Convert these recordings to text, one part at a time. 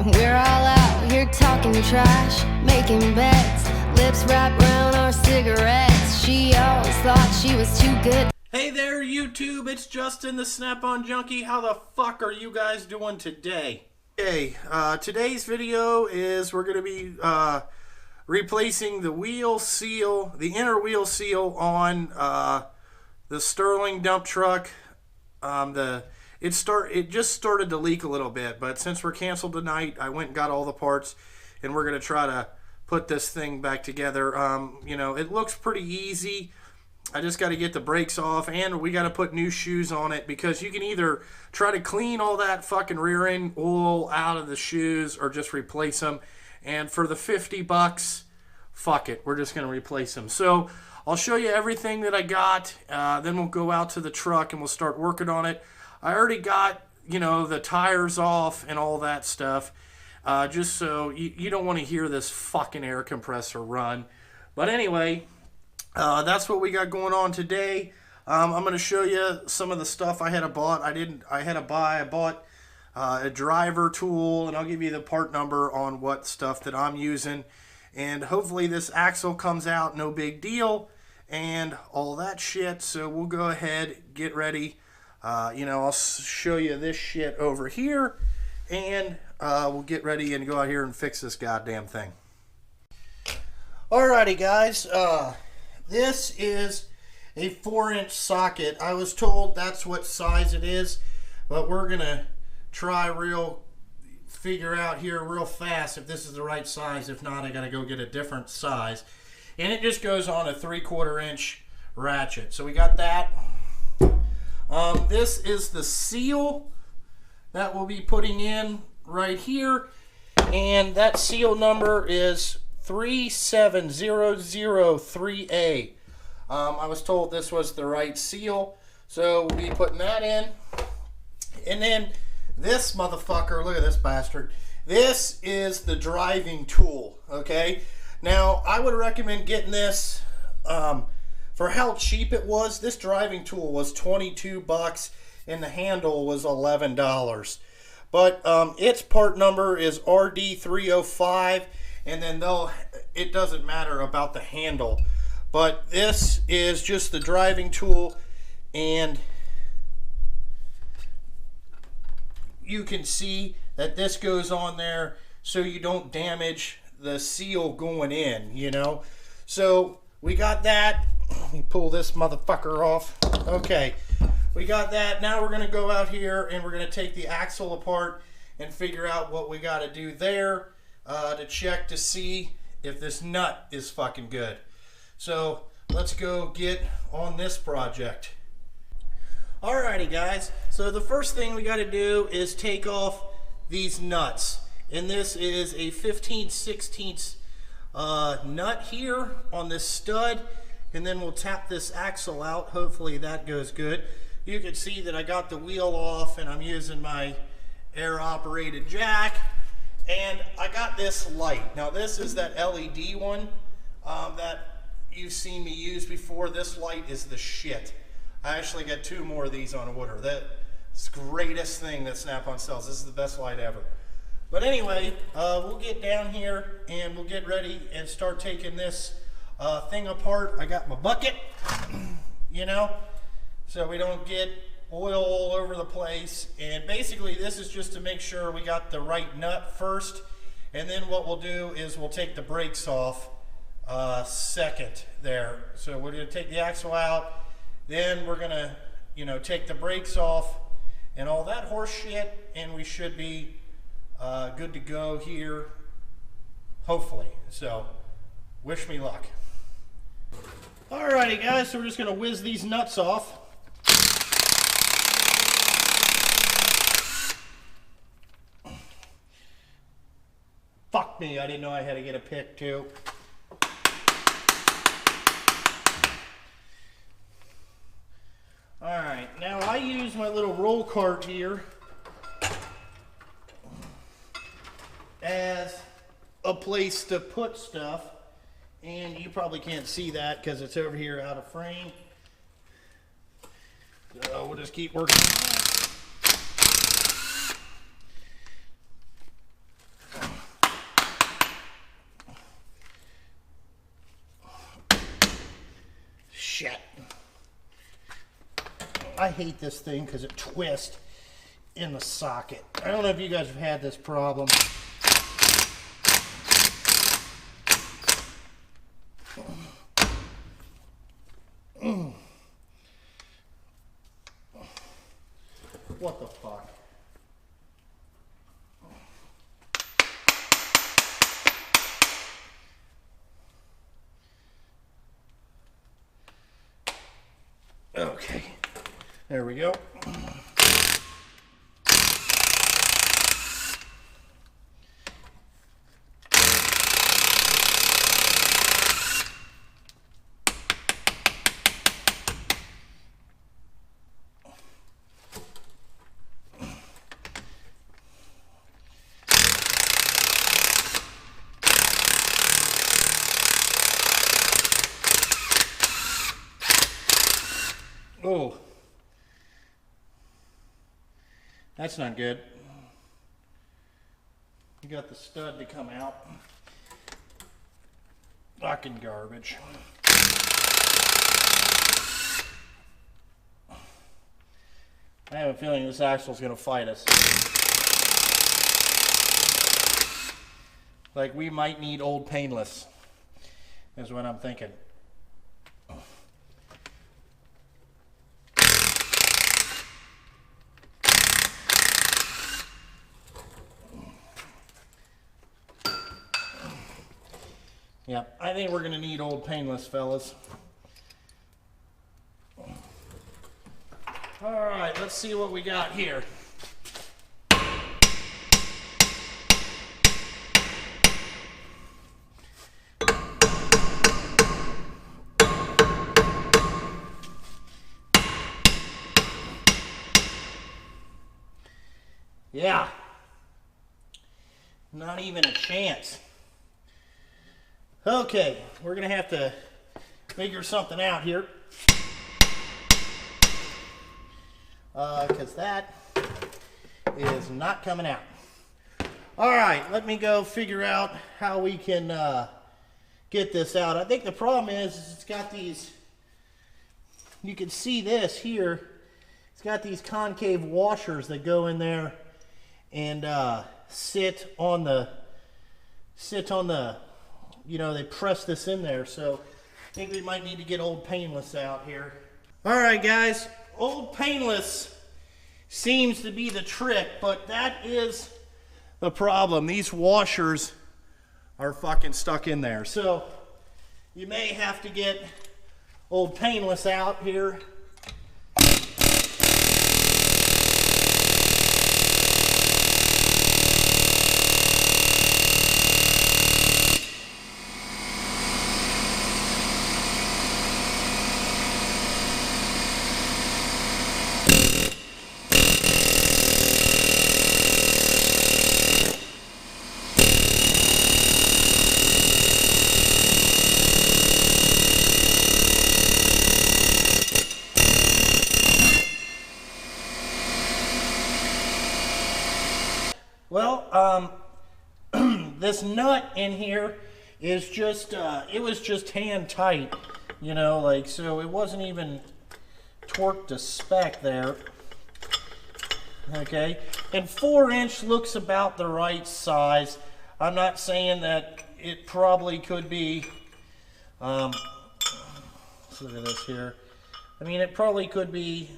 We're all out here talking trash, making bets, lips wrapped around our cigarettes. She always thought she was too good. Hey there, YouTube, it's Justin the Snap-on Junkie. How the fuck are you guys doing today? Okay, today's video is we're going to be replacing the wheel seal, the inner wheel seal on the Sterling dump truck. It just started to leak a little bit, but since we're canceled tonight, I went and got all the parts, and we're going to try to put this thing back together. You know, it looks pretty easy. I just got to get the brakes off, and we got to put new shoes on it, because you can either try to clean all that fucking rear end oil out of the shoes or just replace them. And for the $50, fuck it, we're just going to replace them. So I'll show you everything that I got. Then we'll go out to the truck and we'll start working on it. I already got, you know, the tires off and all that stuff, just so you don't want to hear this fucking air compressor run. But anyway, that's what we got going on today. I'm going to show you some of the stuff I had to bought. I bought a driver tool, and I'll give you the part number on what stuff that I'm using. And hopefully this axle comes out no big deal and all that shit. So we'll go ahead, get ready. You know, I'll show you this shit over here, and we'll get ready and go out here and fix this goddamn thing. Alrighty, guys. This is a 4-inch socket. I was told that's what size it is, but we're gonna try figure out here real fast if this is the right size. If not, I gotta go get a different size. And it just goes on a 3/4 inch ratchet. So we got that. This is the seal that we'll be putting in right here, and that seal number is 37003A. I was told this was the right seal, so we'll be putting that in. And then this motherfucker, look at this bastard. This is the driving tool, okay? Now, I would recommend getting this, for how cheap it was. This driving tool was $22 and the handle was $11. But its part number is RD305, and then it doesn't matter about the handle. But this is just the driving tool, and you can see that this goes on there so you don't damage the seal going in, you know. So we got that. Let me pull this motherfucker off. Okay, we got that. Now we're gonna go out here and we're gonna take the axle apart and figure out what we got to do there to check to see if this nut is fucking good. So let's go get on this project. Alrighty, guys, so the first thing we got to do is take off these nuts, and this is a 15/16 nut here on this stud, and then we'll tap this axle out. Hopefully that goes good. You can see that I got the wheel off, and I'm using my air operated jack, and I got this light. Now this is that LED one that you've seen me use before. This light is the shit. I actually got 2 more of these on order. That's the greatest thing that Snap-on sells. This is the best light ever. But anyway, we'll get down here and we'll get ready and start taking this thing apart. I got my bucket, you know, so we don't get oil all over the place. And basically this is just to make sure we got the right nut first, and then what we'll do is we'll take the brakes off second there. So we're going to take the axle out, then we're going to, you know, take the brakes off and all that horse shit, and we should be good to go here, hopefully. So wish me luck. Alrighty, guys, so we're just going to whiz these nuts off. Fuck me, I didn't know I had to get a pick too. Alright, now I use my little roll cart here as a place to put stuff, and you probably can't see that because it's over here out of frame. So we'll just keep working on that. I hate this thing because it twists in the socket. I don't know if you guys have had this problem. What the fuck? Okay, there we go. Oh, that's not good. You got the stud to come out. Fucking garbage. I have a feeling this axle's gonna fight us. Like, we might need old painless, is what I'm thinking. Yeah, I think we're gonna need old painless, fellas. All right, let's see what we got here. Yeah, not even a chance. Okay, we're gonna have to figure something out here. Because that is not coming out. All right, let me go figure out how we can get this out. I think the problem is it's got these, you can see this here, it's got these concave washers that go in there and sit on the, you know, they press this in there. So I think we might need to get old painless out here. All right, guys, old painless seems to be the trick, but that is the problem. These washers are fucking stuck in there. So you may have to get old painless out here. Well, this nut in here is just, it was just hand tight, you know, like, so it wasn't even torqued to spec there. Okay, and 4-inch looks about the right size. I'm not saying that it probably could be, let's look at this here. I mean, it probably could be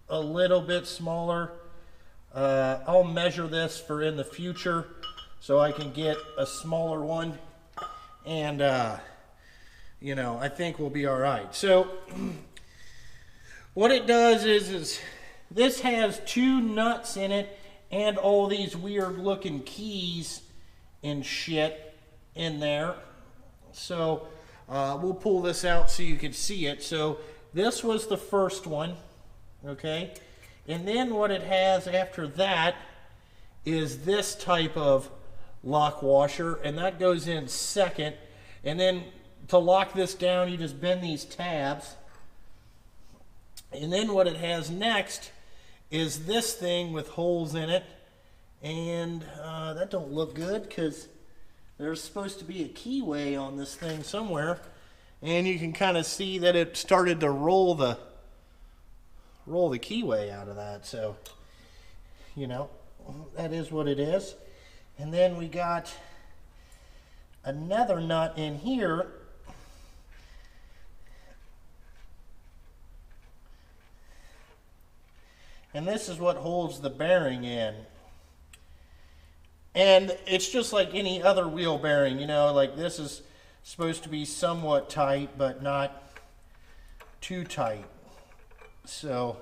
a little bit smaller. I'll measure this for in the future so I can get a smaller one, and you know, I think we'll be all right. So what it does is this has 2 nuts in it and all these weird looking keys and shit in there. So we'll pull this out so you can see it. So this was the first one, okay? And then what it has after that is this type of lock washer, and that goes in second. And then to lock this down, you just bend these tabs. And then what it has next is this thing with holes in it. And that don't look good because there's supposed to be a keyway on this thing somewhere. And you can kind of see that it started to roll the roll the keyway out of that. So, you know, that is what it is. And then we got another nut in here. And this is what holds the bearing in. And it's just like any other wheel bearing, you know, like this is supposed to be somewhat tight, but not too tight. So,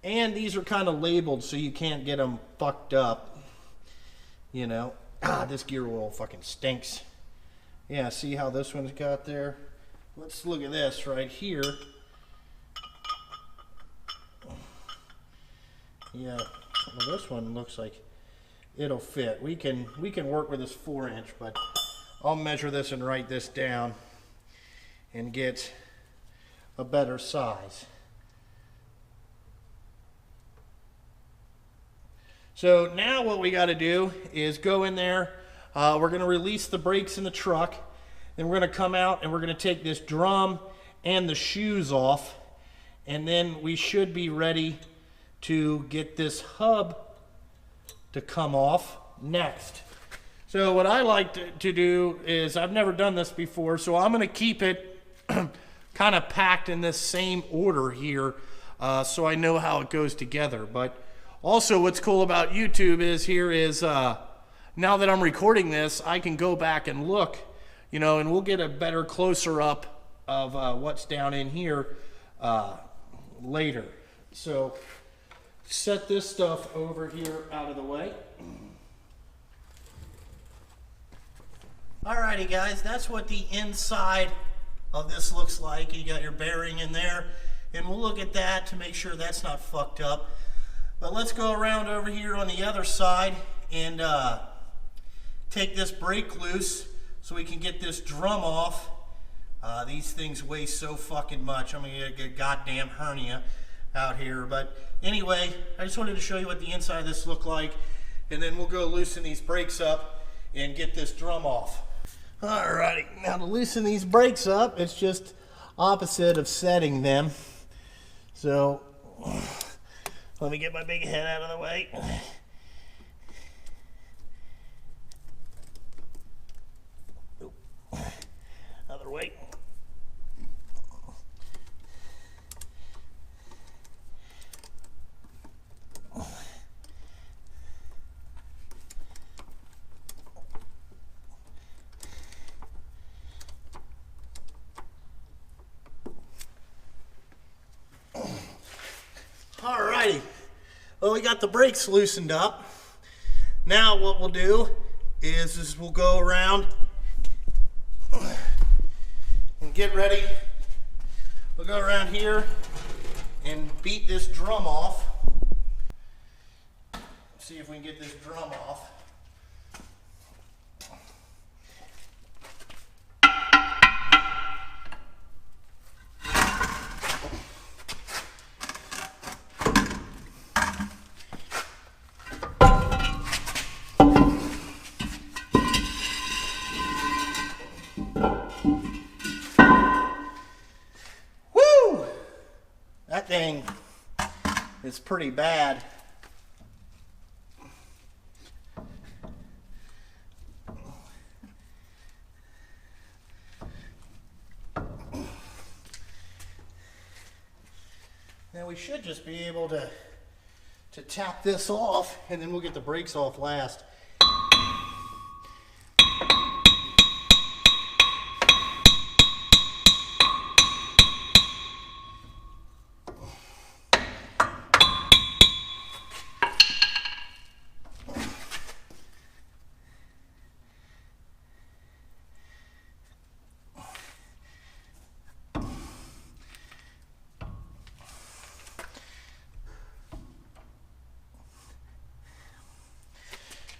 and these are kind of labeled so you can't get them fucked up, you know. This gear oil fucking stinks. Yeah, see how this one's got there? Let's look at this right here. Yeah, well, this one looks like it'll fit. We can work with this 4-inch, but I'll measure this and write this down and get a better size. So now what we got to do is go in there. We're going to release the brakes in the truck. Then we're going to come out and we're going to take this drum and the shoes off. And then we should be ready to get this hub to come off next. So what I like to do is, I've never done this before, so I'm going to keep it kind of packed in this same order here, so I know how it goes together. But also what's cool about YouTube is now that I'm recording this, I can go back and look, you know, and we'll get a better closer up of what's down in here later. So set this stuff over here out of the way. Alrighty guys, that's what the inside of this looks like. You got your bearing in there, and we'll look at that to make sure that's not fucked up. But let's go around over here on the other side and take this brake loose so we can get this drum off. These things weigh so fucking much. I'm gonna get a goddamn hernia out here. But anyway, I just wanted to show you what the inside of this looked like, and then we'll go loosen these brakes up and get this drum off. Alrighty, now to loosen these brakes up, it's just opposite of setting them. So let me get my big head out of the way. Other way. Alrighty, well, we got the brakes loosened up. Now what we'll do is we'll go around and get ready. We'll go around here and beat this drum off. See if we can get this drum off. That thing is pretty bad. Now we should just be able to tap this off, and then we'll get the brakes off last.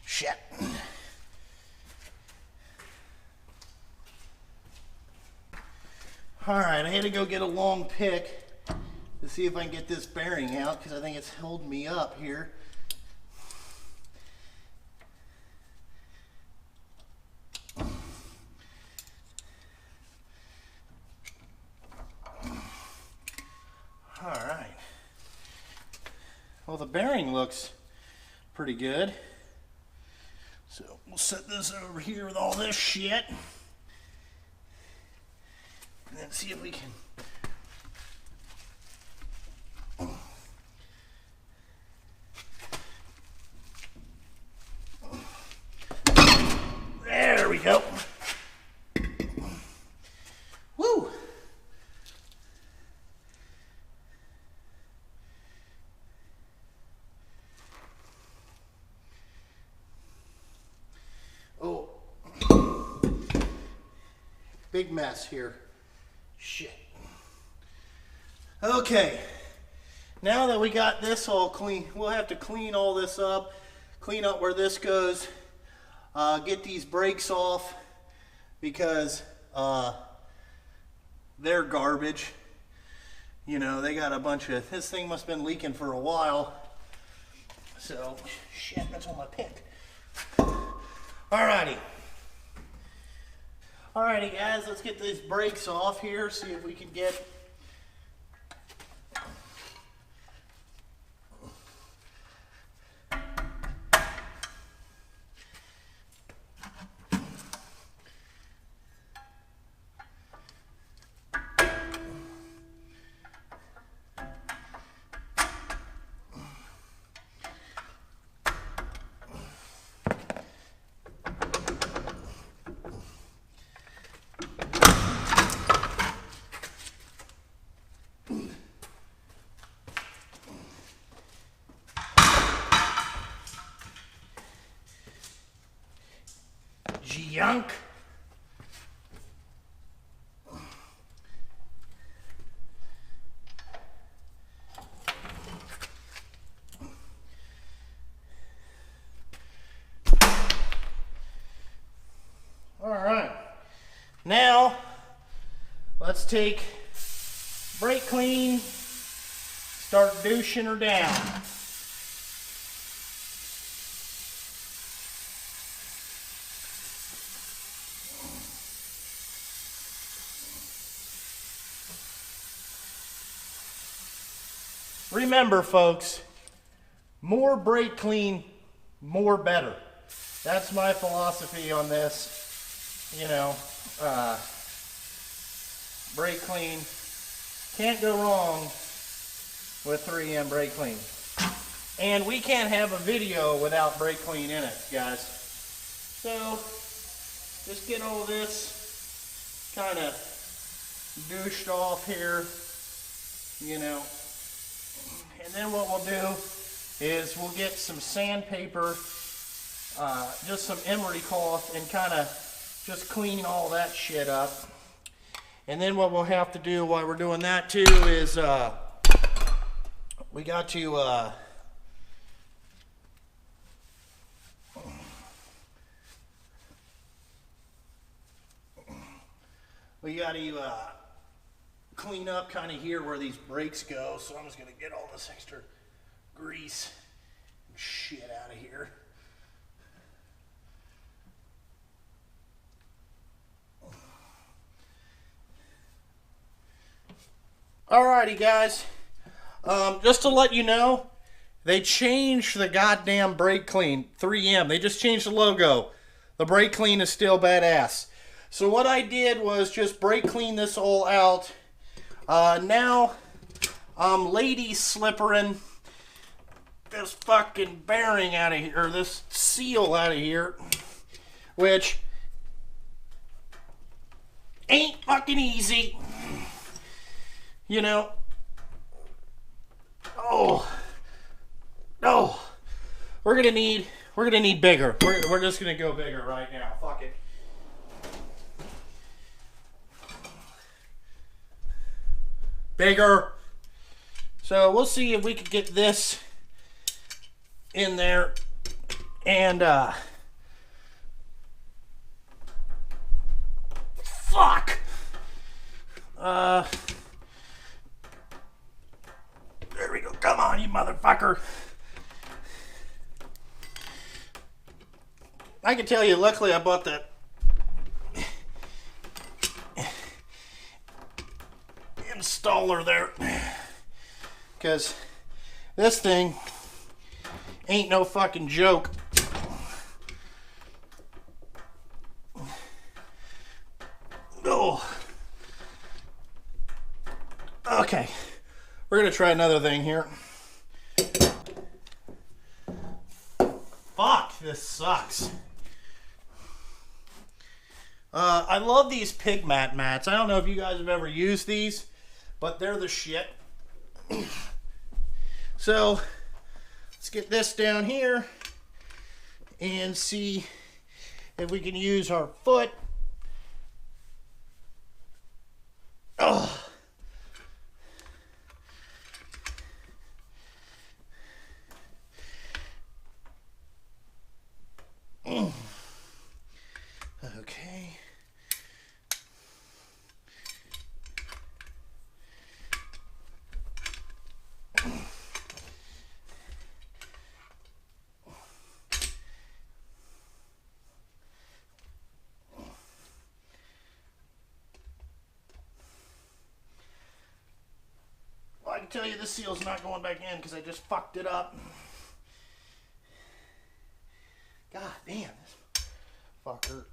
Shit. Alright, I had to go get a long pick to see if I can get this bearing out, because I think it's holding me up here. Well, the bearing looks pretty good. So we'll set this over here with all this shit. And then see if we can. There we go. Woo! Oh, big mess here. Shit. Okay, now that we got this all clean, we'll have to clean all this up, clean up where this goes, get these brakes off because they're garbage. You know, they got a bunch of, this thing must have been leaking for a while. So, shit, that's on my pick. Alrighty. Alrighty guys, let's get these brakes off here, see if we can get junk. All right, now let's take brake clean, start douching her down. Remember, folks, more brake clean, more better. That's my philosophy on this. You know, brake clean, can't go wrong with 3M brake clean. And we can't have a video without brake clean in it, guys. So, just get all this kind of douched off here, you know. And then what we'll do is we'll get some sandpaper, just some emery cloth, and kind of just clean all that shit up. And then what we'll have to do while we're doing that too is we got to clean up kind of here where these brakes go. So I'm just going to get all this extra grease and shit out of here. Alrighty guys, just to let you know, they changed the goddamn brake clean, 3M. They just changed the logo. The brake clean is still badass. So what I did was just brake clean this all out. Now I'm lady slippering this fucking bearing out of here, or this seal out of here, which ain't fucking easy. You know, we're gonna need bigger. We're just gonna go bigger right now. Fuck it. Bigger. So we'll see if we can get this in there, and fuck. There we go. Come on, you motherfucker. I can tell you, luckily I bought that installer there, because this thing ain't no fucking joke. Oh. Okay. We're going to try another thing here. Fuck, this sucks. I love these pig mat mats. I don't know if you guys have ever used these, but they're the shit. So, let's get this down here and see if we can use our foot. Oh. Okay. Well, I can tell you this seal's not going back in because I just fucked it up. God damn, this fucker.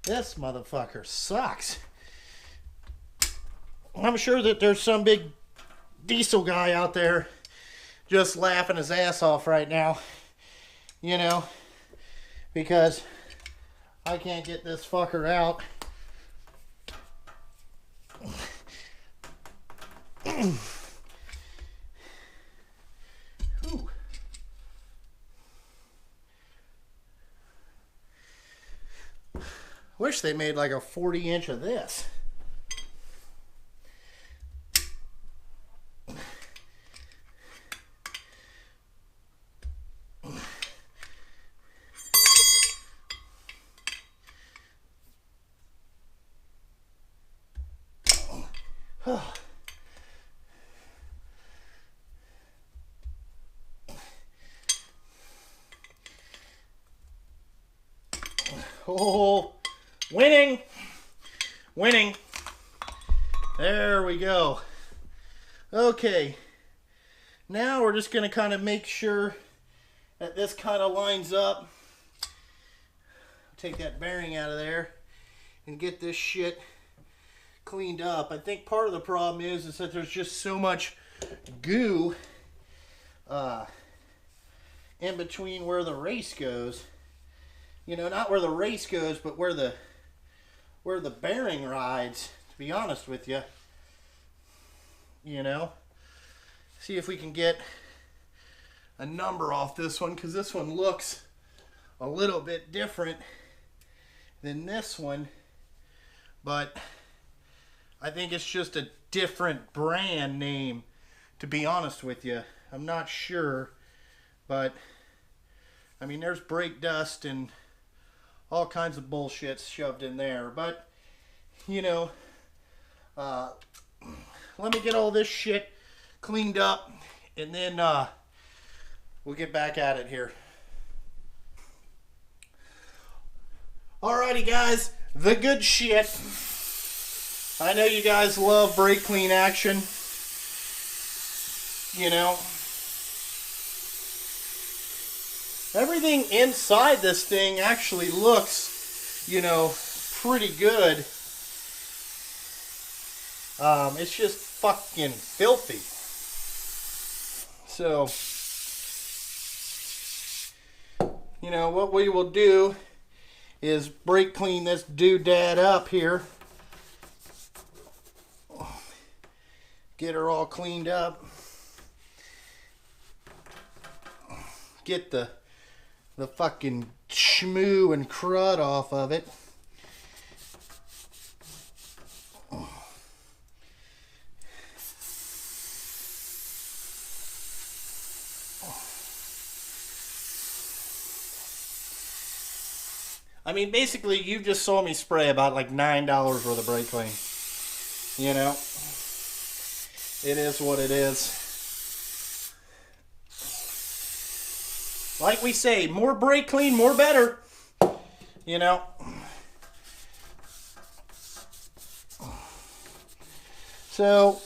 This motherfucker sucks. I'm sure that there's some big diesel guy out there just laughing his ass off right now. You know, because I can't get this fucker out. Wish they made like a 40-inch of this. Oh, winning, winning. There we go. Okay, now we're just going to kind of make sure that this kind of lines up. Take that bearing out of there and get this shit cleaned up. I think part of the problem is that there's just so much goo in between where the race goes. You know, not where the race goes, but where the bearing rides, to be honest with you. You know, see if we can get a number off this one, because this one looks a little bit different than this one, but I think it's just a different brand name, to be honest with you. I'm not sure, but I mean, there's brake dust and all kinds of bullshit shoved in there. But, you know, let me get all this shit cleaned up, and then we'll get back at it here. Alrighty, guys, the good shit. I know you guys love brake clean action. You know, everything inside this thing actually looks, you know, pretty good. It's just fucking filthy. So, you know, what we will do is brake clean this doodad up here. Get her all cleaned up. Get the fucking schmoo and crud off of it. I mean, basically, you just saw me spray about like $9 worth of brake clean. You know, it is what it is. Like we say, more brake clean, more better. You know. So,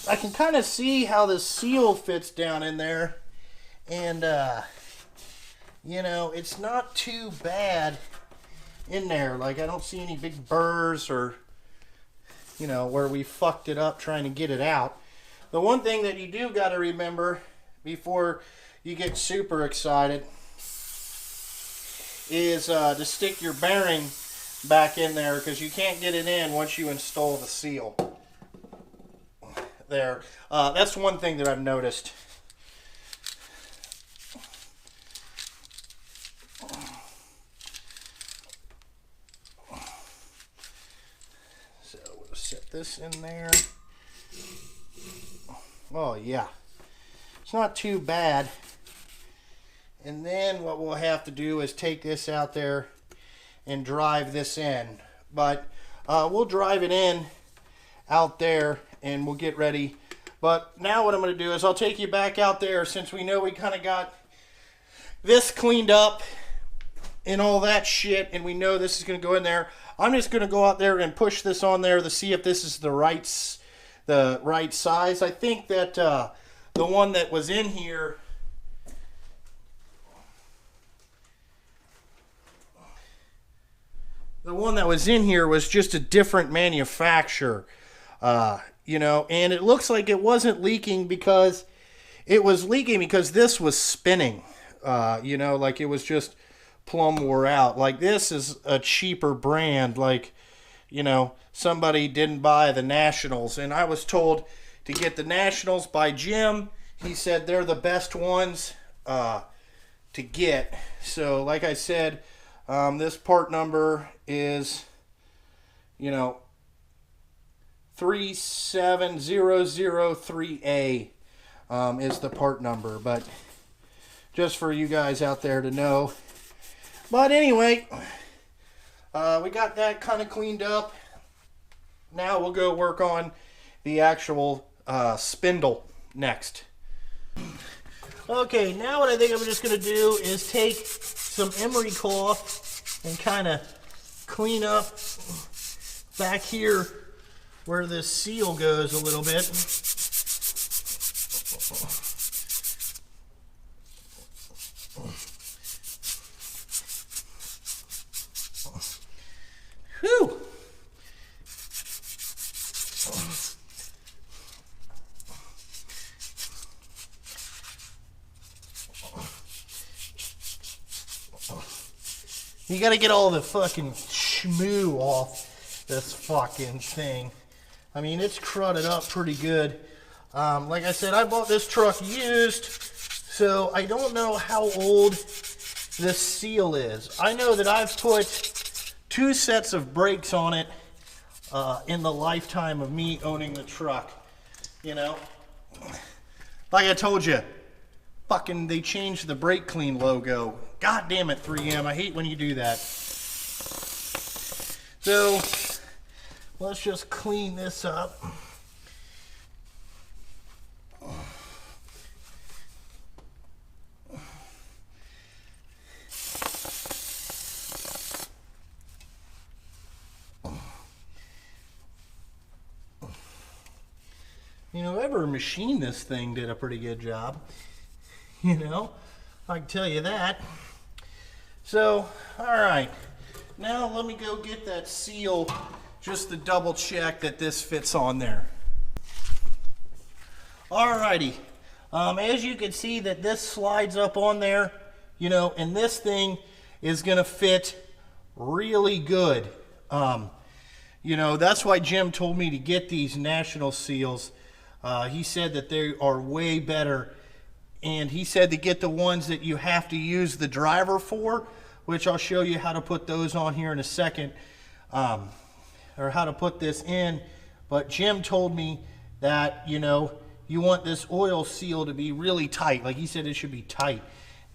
I can kind of see how the seal fits down in there. And, you know, it's not too bad in there. Like, I don't see any big burrs or, you know, where we fucked it up trying to get it out. The one thing that you do got to remember before you get super excited is to stick your bearing back in there, because you can't get it in once you install the seal. There. That's one thing that I've noticed. So we'll set this in there. Oh yeah. It's not too bad. And then what we'll have to do is take this out there and drive this in. But we'll drive it in out there and we'll get ready. But now what I'm going to do is I'll take you back out there, since we know we kind of got this cleaned up and all that shit, and we know this is going to go in there. I'm just going to go out there and push this on there to see if this is the right size. I think that the one that was in here, was just a different manufacturer. You know, and it looks like it wasn't leaking because this was spinning. You know, like it was just plumb wore out. Like, this is a cheaper brand. Like, you know, somebody didn't buy the Nationals, and I was told to get the Nationals by Jim. He said they're the best ones to get. So, like I said, this part number is, you know, 37003A is the part number, but just for you guys out there to know. But anyway, we got that kind of cleaned up. Now we'll go work on the actual spindle next. Okay, now what I think I'm just going to do is take some emery cloth and kind of clean up back here where this seal goes a little bit. Whew. You gotta get all the fucking schmoo off this fucking thing. I mean, it's crudded up pretty good. Like I said, I bought this truck used, so I don't know how old this seal is. I know that I've put 2 sets of brakes on it in the lifetime of me owning the truck. You know, like I told you, fucking they changed the brake clean logo. God damn it, 3M, I hate when you do that. So let's just clean this up. You know, whoever machined this thing did a pretty good job. You know, I can tell you that. So, alright. Now let me go get that seal just to double check that this fits on there. Alrighty. As you can see that this slides up on there, you know, and this thing is going to fit really good. You know, that's why Jim told me to get these National seals. He said that they are way better, and he said to get the ones that you have to use the driver for, which I'll show you how to put those on here in a second, or how to put this in. But Jim told me that, you know, you want this oil seal to be really tight. Like he said, it should be tight,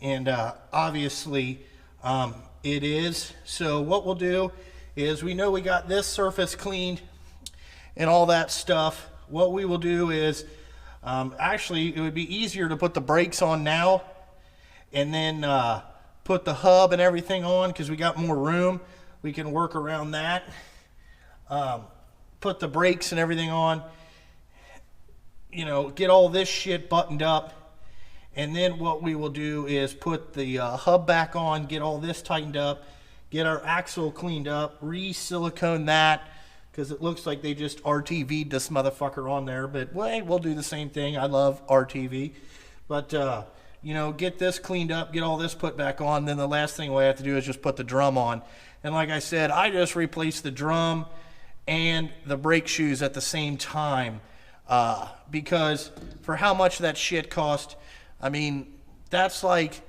and obviously it is. So what we'll do is, we know we got this surface cleaned and all that stuff. What we will do is, actually it would be easier to put the brakes on now and then put the hub and everything on, because we got more room. We can work around that. Put the brakes and everything on, you know, get all this shit buttoned up. And then what we will do is put the hub back on, get all this tightened up, get our axle cleaned up, re-silicone that, because it looks like they just RTV'd this motherfucker on there. But, well, hey, we'll do the same thing. I love RTV. But, you know, get this cleaned up, get all this put back on. Then the last thing we have to do is just put the drum on. And like I said, I just replaced the drum and the brake shoes at the same time. Because for how much that shit cost, I mean, that's like,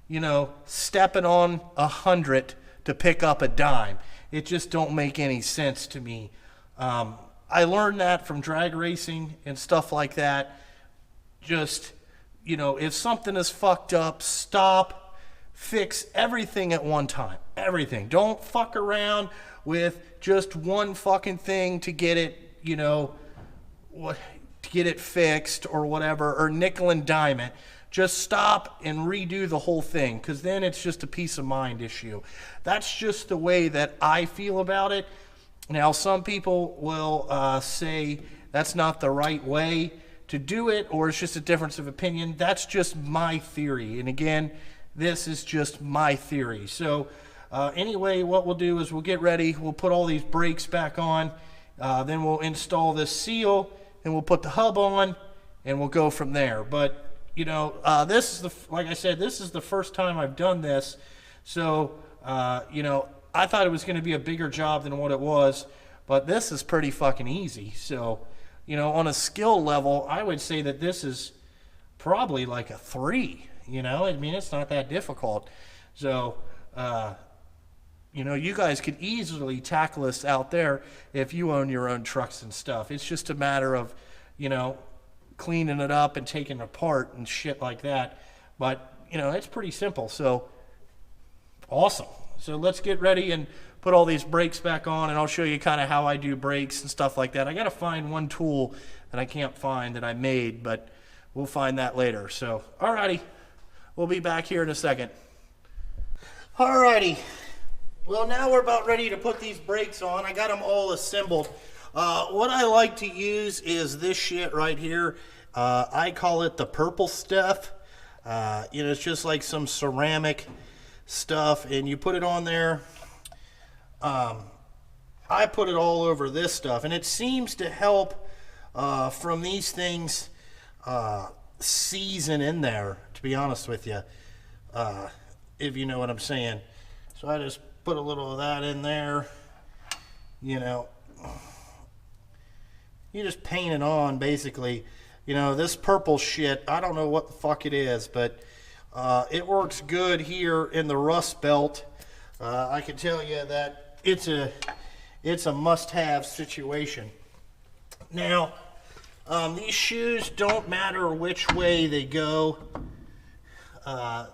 you know, stepping on 100 to pick up a dime. It just don't make any sense to me. I learned that from drag racing and stuff like that. Just, you know, if something is fucked up, stop, fix everything at one time. Everything. Don't fuck around with just one fucking thing to get it, you know, to get it fixed or whatever, or nickel and dime it. Just stop and redo the whole thing, because then it's just a peace of mind issue. That's just the way that I feel about it. Now, some people will say that's not the right way to do it, or it's just a difference of opinion. That's just my theory. And again, this is just my theory. So anyway, what we'll do is we'll get ready. We'll put all these brakes back on. Then we'll install this seal, and we'll put the hub on, and we'll go from there. But you know, this is like I said, this is the first time I've done this. So, you know, I thought it was going to be a bigger job than what it was, but this is pretty fucking easy. So, you know, on a skill level, I would say that this is probably like a 3, you know? I mean, it's not that difficult. So, you know, you guys could easily tackle this out there if you own your own trucks and stuff. It's just a matter of, you know, cleaning it up and taking it apart and shit like that. But, you know, it's pretty simple. So, awesome. So let's get ready and put all these brakes back on, and I'll show you kind of how I do brakes and stuff like that. I got to find one tool that I can't find that I made, but we'll find that later. So, alrighty. We'll be back here in a second. Alrighty. Well, now we're about ready to put these brakes on. I got them all assembled. What I like to use is this shit right here. I call it the purple stuff. You know, it's just like some ceramic stuff, and you put it on there. I put it all over this stuff, and it seems to help from these things season in there, to be honest with you, if you know what I'm saying. So I just put a little of that in there, you know. You just paint it on, basically. You know, this purple shit, I don't know what the fuck it is, but it works good here in the rust belt. I can tell you that it's a must-have situation. Now, these shoes don't matter which way they go.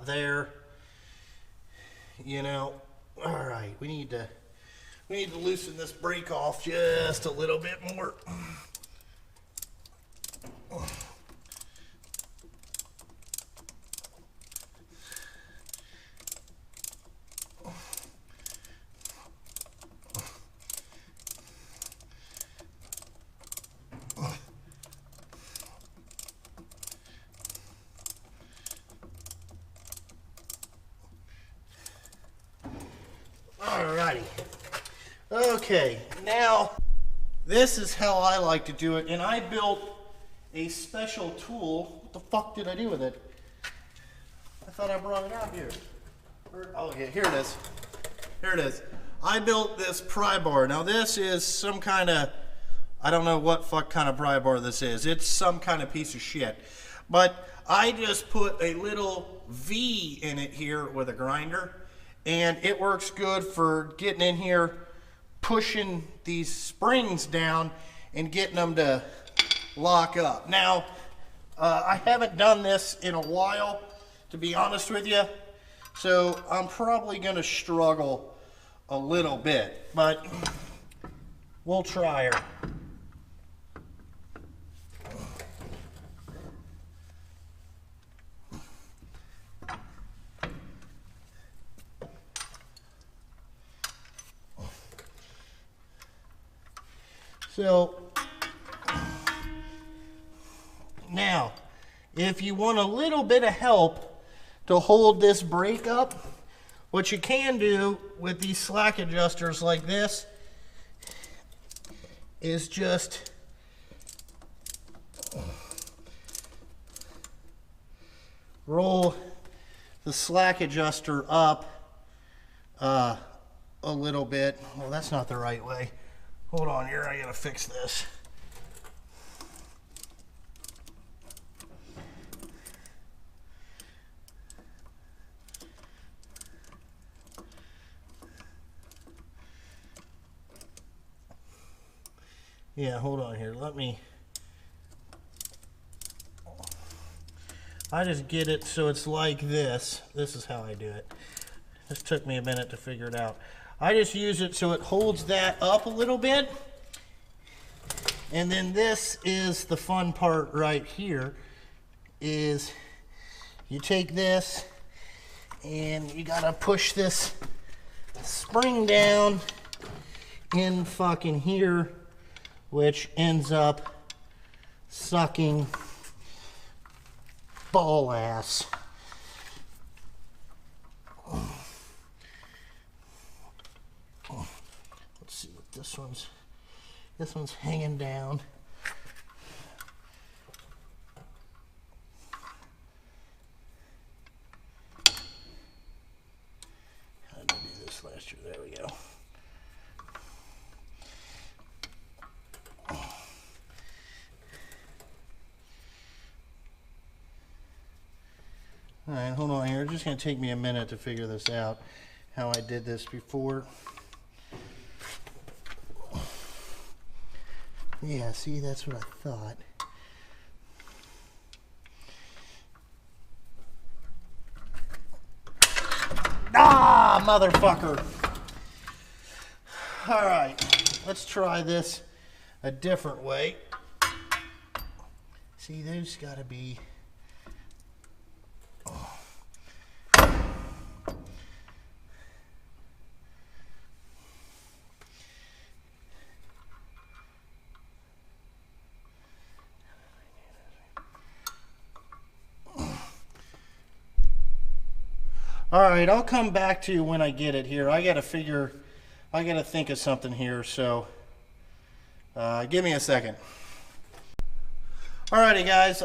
There, you know. All right, we need to loosen this brake off just a little bit more. Alrighty. Okay, now this is how I like to do it, and I built a special tool. What the fuck did I do with it? I thought I brought it out here. Oh yeah, here it is. Here it is. I built this pry bar. Now this is some kind of, I don't know what fuck kind of pry bar this is. It's some kind of piece of shit. But I just put a little V in it here with a grinder, and it works good for getting in here, pushing these springs down and getting them to lock up. Now, I haven't done this in a while, to be honest with you, so I'm probably going to struggle a little bit, but we'll try her. So, Now, if you want a little bit of help to hold this brake up, what you can do with these slack adjusters like this is just roll the slack adjuster up a little bit. Well, that's not the right way. Hold on here, I gotta fix this. Yeah, hold on here. I just get it so it's like this. This is how I do it. This took me a minute to figure it out. I just use it so it holds that up a little bit. And then this is the fun part right here, is you take this and you gotta push this spring down in fucking here, which ends up sucking ball ass. Let's see what this one's hanging down. How did I do this last year? There we go. Alright, hold on here. It's just going to take me a minute to figure this out, how I did this before. Yeah, see, that's what I thought. Ah, motherfucker! Alright, let's try this a different way. See, there's got to be... Alright, I'll come back to you when I get it here. I gotta think of something here, so give me a second. Alrighty guys,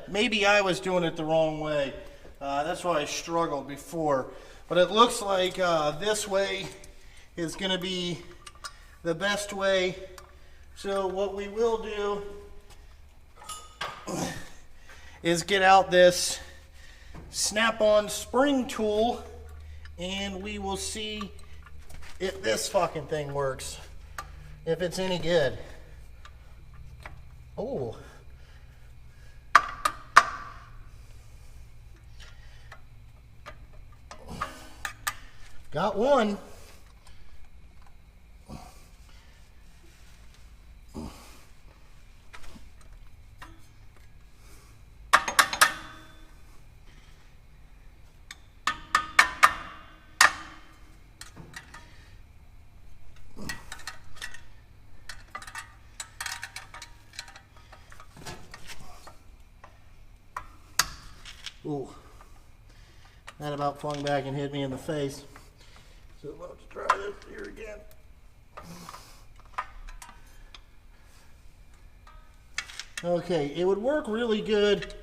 maybe I was doing it the wrong way. That's why I struggled before. But it looks like this way is gonna be the best way. So what we will do is get out this snap-on spring tool and we will see if this fucking thing works, if it's any good. Oh, got one. Ooh, that about flung back and hit me in the face. So let's try this here again. Okay, it would work really good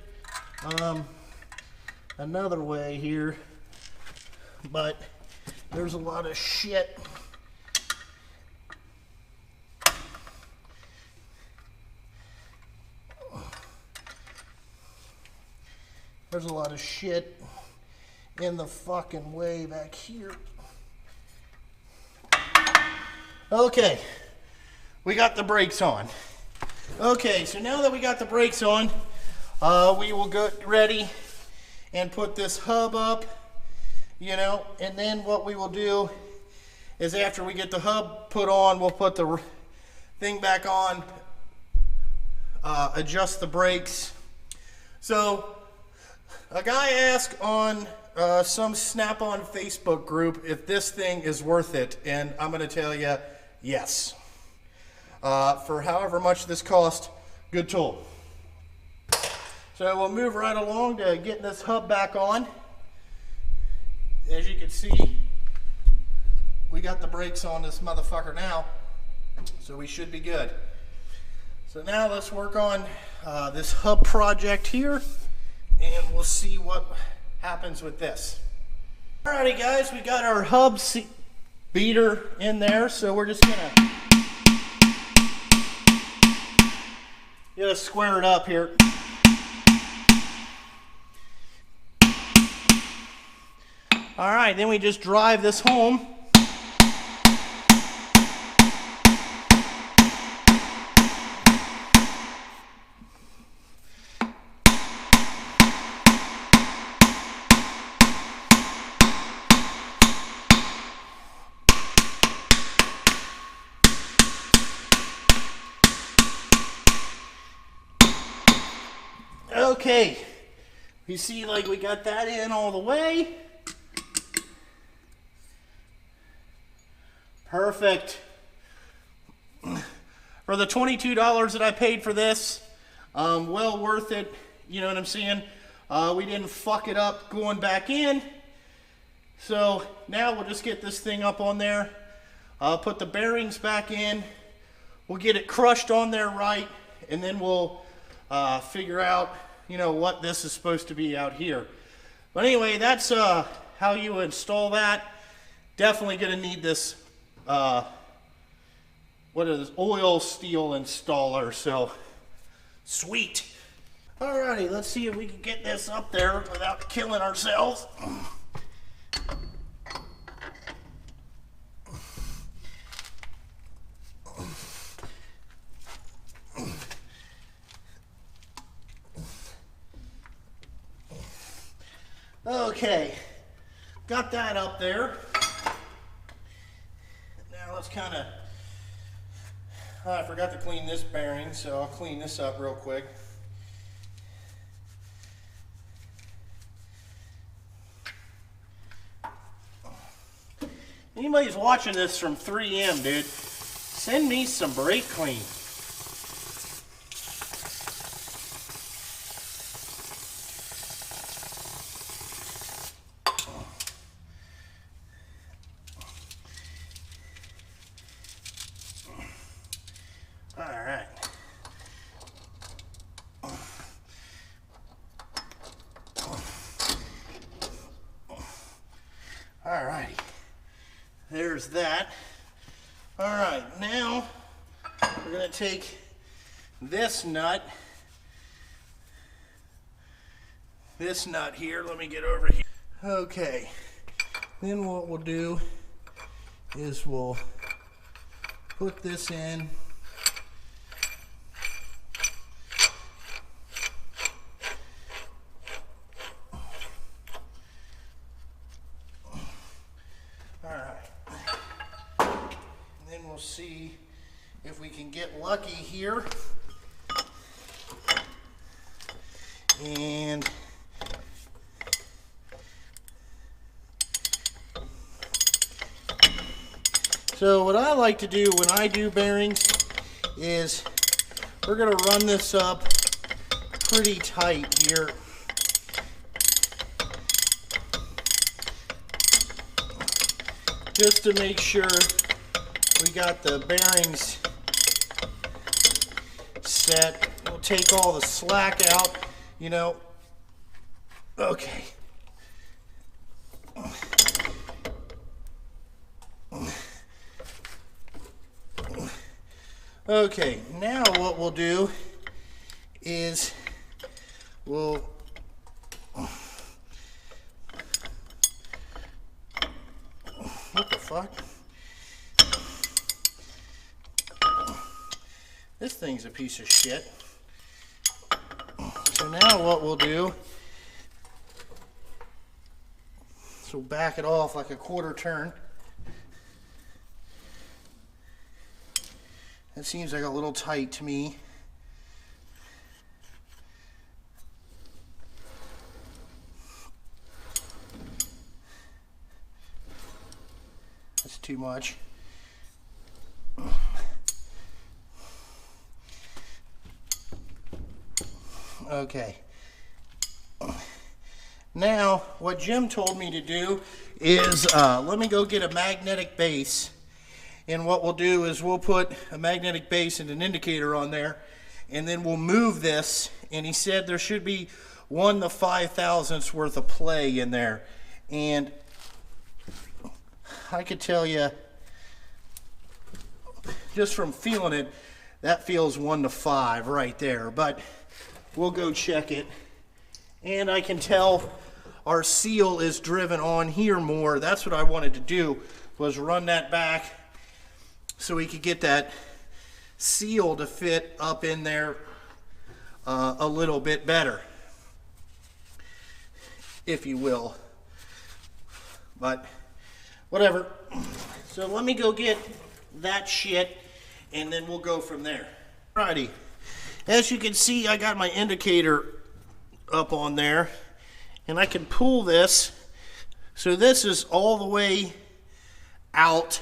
another way here, but there's a lot of shit. There's a lot of shit in the fucking way back here. Okay, we got the brakes on. Okay, so now that we got the brakes on, we will get ready and put this hub up, you know, and then what we will do is after we get the hub put on, we'll put the thing back on, adjust the brakes. So, a guy asked on some Snap-on Facebook group if this thing is worth it, and I'm going to tell you, yes. For however much this cost, good tool. So we'll move right along to getting this hub back on. As you can see, we got the brakes on this motherfucker now, so we should be good. So now let's work on this hub project here, and we'll see what happens with this. Alrighty guys, we got our hub beater in there, so we're just gonna square it up here. Alright, then we just drive this home. Okay, you see, like, we got that in all the way. Perfect. For the $22 that I paid for this, well worth it, you know what I'm saying? We didn't fuck it up going back in. So now we'll just get this thing up on there, put the bearings back in, we'll get it crushed on there right, and then we'll figure out, you know, what this is supposed to be out here. But anyway, that's how you install that. Definitely gonna need this what is this, oil steel installer, so sweet. Alrighty, let's see if we can get this up there without killing ourselves. Okay, got that up there. Now let's kind of, I forgot to clean this bearing, so I'll clean this up real quick. Anybody's watching this from 3M, dude, send me some brake clean. Alright. Alrighty. There's that. Alright, now we're going to take this nut here. Let me get over here. Okay. Then what we'll do is we'll put this in. We'll see if we can get lucky here. And so what I like to do when I do bearings is we're going to run this up pretty tight here. Just to make sure we got the bearings set. We'll take all the slack out, you know. Okay. Okay, now what we'll do is we'll what the fuck? This thing's a piece of shit. So now what we'll do is we'll back it off like a quarter turn. That seems like a little tight to me. That's too much. Okay, Now, what Jim told me to do is, let me go get a magnetic base. And what we'll do is we'll put a magnetic base and an indicator on there, and then we'll move this. And he said there should be 1 to 5 thousandths worth of play in there. And I could tell you, just from feeling it, that feels 1 to 5 right there. But we'll go check it. And I can tell our seal is driven on here more. That's what I wanted to do, was run that back so we could get that seal to fit up in there a little bit better, if you will. But whatever. So let me go get that shit, and then we'll go from there. Alrighty. As you can see, I got my indicator up on there, and I can pull this. So this is all the way out,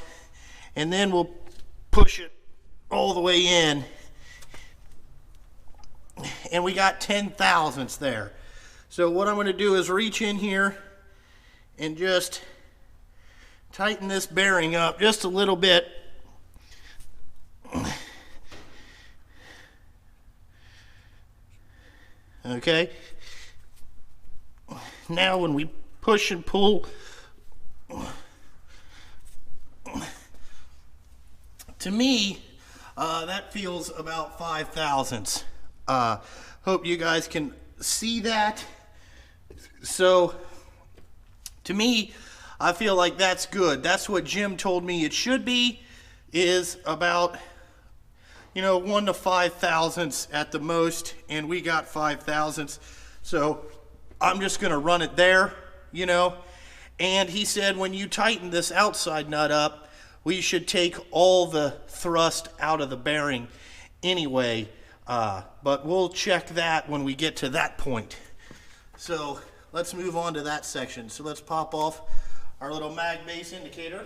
and then we'll push it all the way in, and we got 10 thousandths there. So what I'm going to do is reach in here and just tighten this bearing up just a little bit. Okay. Now when we push and pull, to me, that feels about 5 thousandths. Hope you guys can see that. So, to me, I feel like that's good. That's what Jim told me it should be, is about, 1 to 5 thousandths at the most, and we got 5 thousandths. So, I'm just going to run it there, And he said when you tighten this outside nut up, we should take all the thrust out of the bearing anyway. But we'll check that when we get to that point. So let's move on to that section. So let's pop off our little mag base indicator.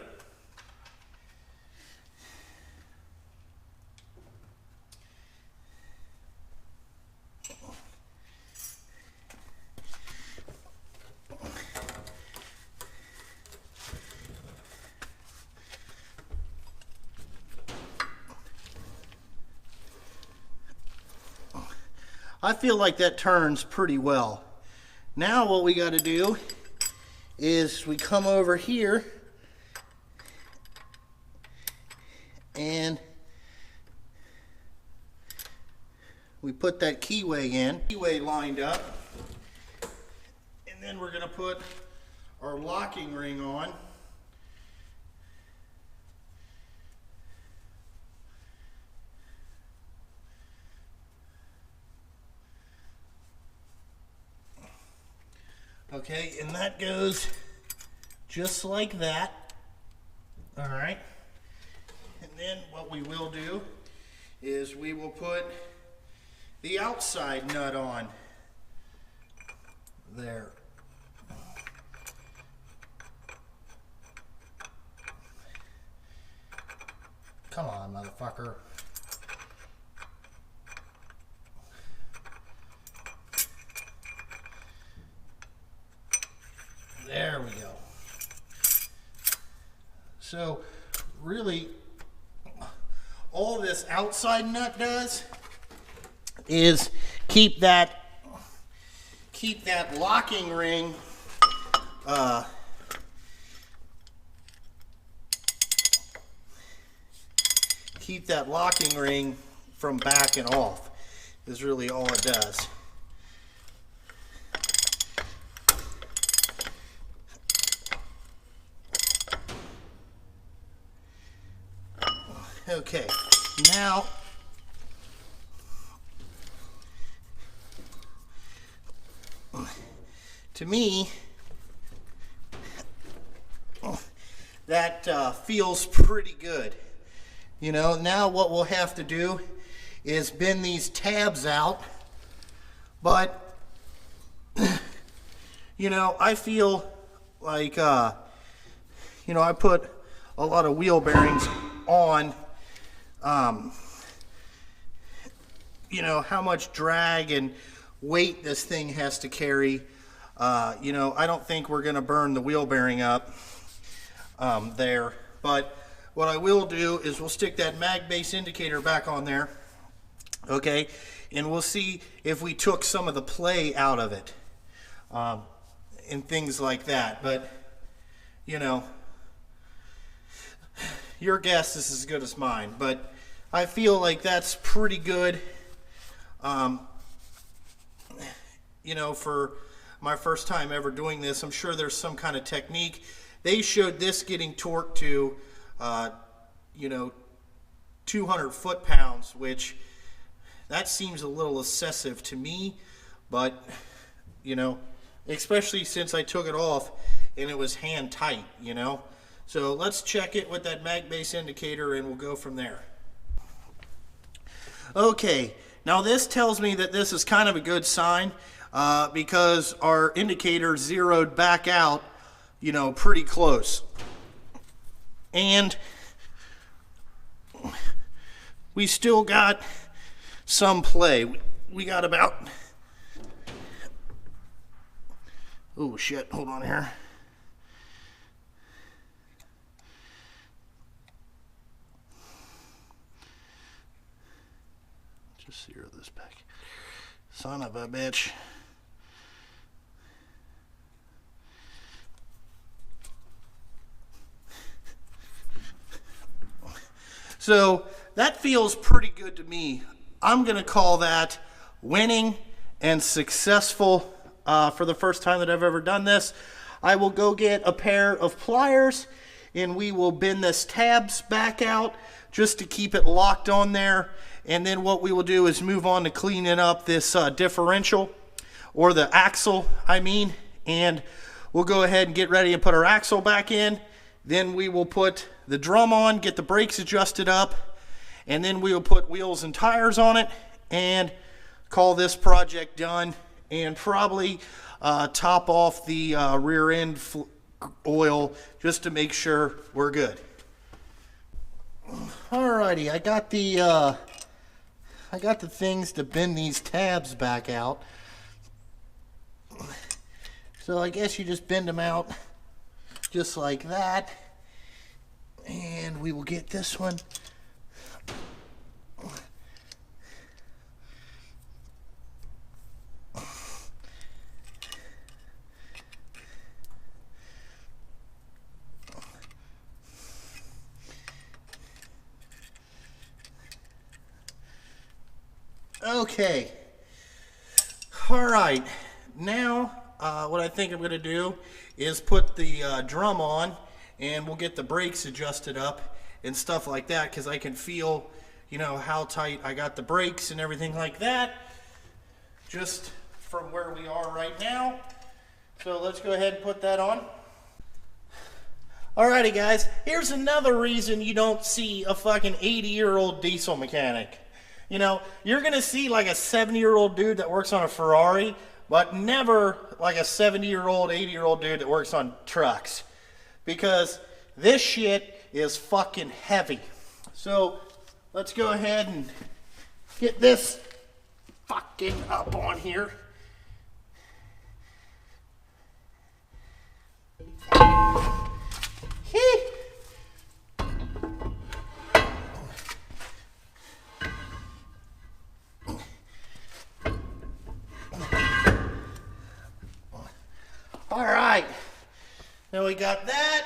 I feel like that turns pretty well. Now what we got to do is we come over here and we put that keyway in. Keyway lined up. And then we're going to put our locking ring on. Okay, and that goes just like that. All right. And then what we will do is we will put the outside nut on there. Come on, motherfucker. There we go. So really all this outside nut does is keep that locking ring from backing off, is really all it does. Okay, now to me that feels pretty good. Now what we'll have to do is bend these tabs out, but I feel like I put a lot of wheel bearings on. How much drag and weight this thing has to carry. You know, I don't think we're going to burn the wheel bearing up there. But what I will do is we'll stick that mag base indicator back on there. Okay, and we'll see if we took some of the play out of it and things like that. But, you know, your guess is as good as mine. But I feel like that's pretty good, you know, for my first time ever doing this. I'm sure there's some kind of technique. They showed this getting torqued to, you know, 200 foot-pounds, which that seems a little excessive to me, but, you know, especially since I took it off and it was hand tight, you know. So let's check it with that mag base indicator and we'll go from there. Okay, now this tells me that this is kind of a good sign because our indicator zeroed back out, you know, pretty close. And we still got some play. We got about, oh shit, hold on here. Just zero this back. Son of a bitch. So that feels pretty good to me. I'm going to call that winning and successful for the first time that I've ever done this. I will go get a pair of pliers and we will bend this tabs back out just to keep it locked on there. And then what we will do is move on to cleaning up this differential, or the axle, I mean. And we'll go ahead and get ready and put our axle back in. Then we will put the drum on, get the brakes adjusted up, and then we will put wheels and tires on it and call this project done, and probably top off the rear end oil just to make sure we're good. Alrighty, I got the things to bend these tabs back out. So I guess you just bend them out just like that, and we will get this one. Okay, all right, now what I think I'm going to do is put the drum on, and we'll get the brakes adjusted up and stuff like that, because I can feel, you know, how tight I got the brakes and everything like that just from where we are right now. So let's go ahead and put that on. Alrighty guys, here's another reason you don't see a fucking 80-year-old diesel mechanic. You know, you're going to see like a 70-year-old dude that works on a Ferrari, but never like a 70-year-old, 80-year-old dude that works on trucks. Because this shit is fucking heavy. So, let's go ahead and get this fucking up on here. All right, now we got that,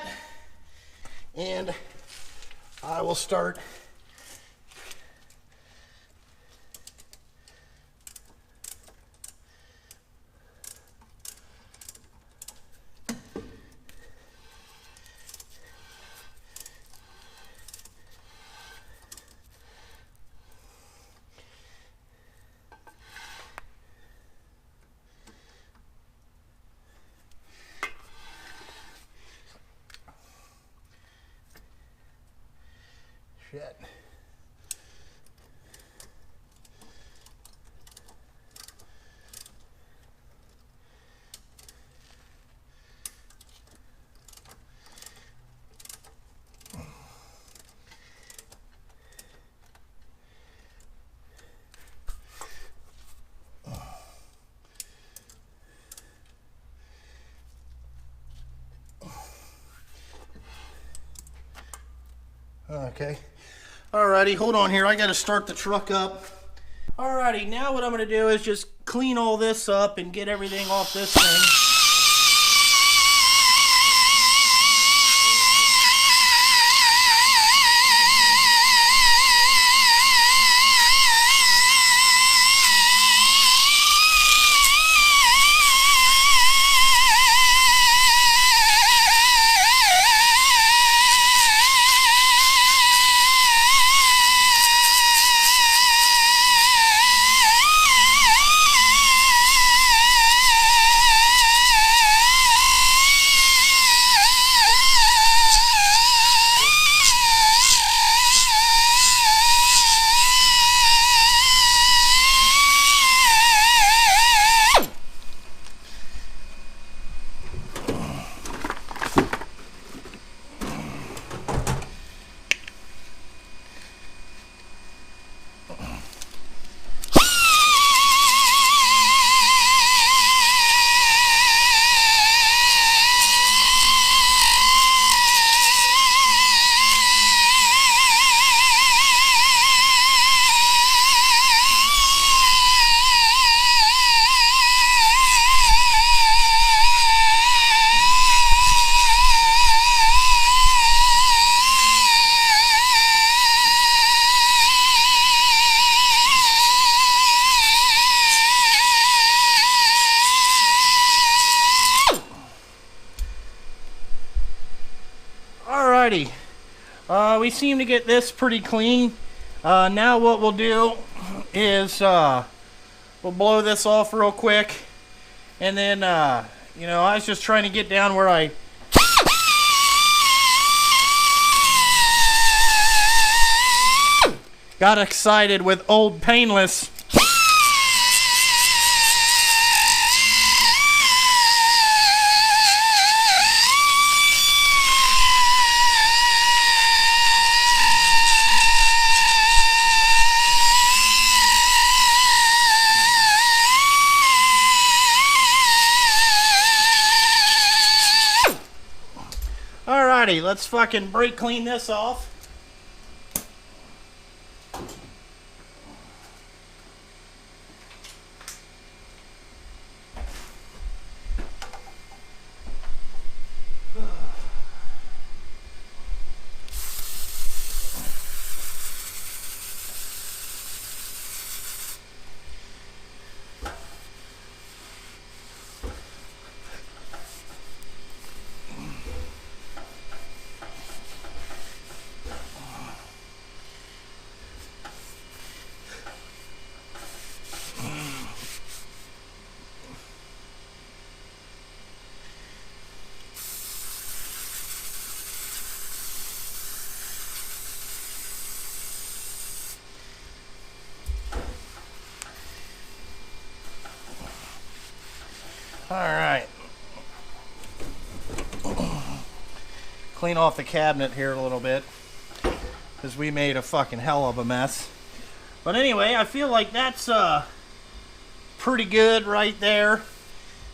and I will start shit. okay. Alrighty, hold on here. I got to start the truck up. Alrighty, now what I'm going to do is just clean all this up and get everything off this thing. Alrighty, we seem to get this pretty clean. Now what we'll do is we'll blow this off real quick, and then you know, I was just trying to get down where I got excited with Old Painless. Alrighty, let's fucking brake clean this off. Alright. Clean off the cabinet here a little bit, because we made a fucking hell of a mess. But anyway, I feel like that's pretty good right there.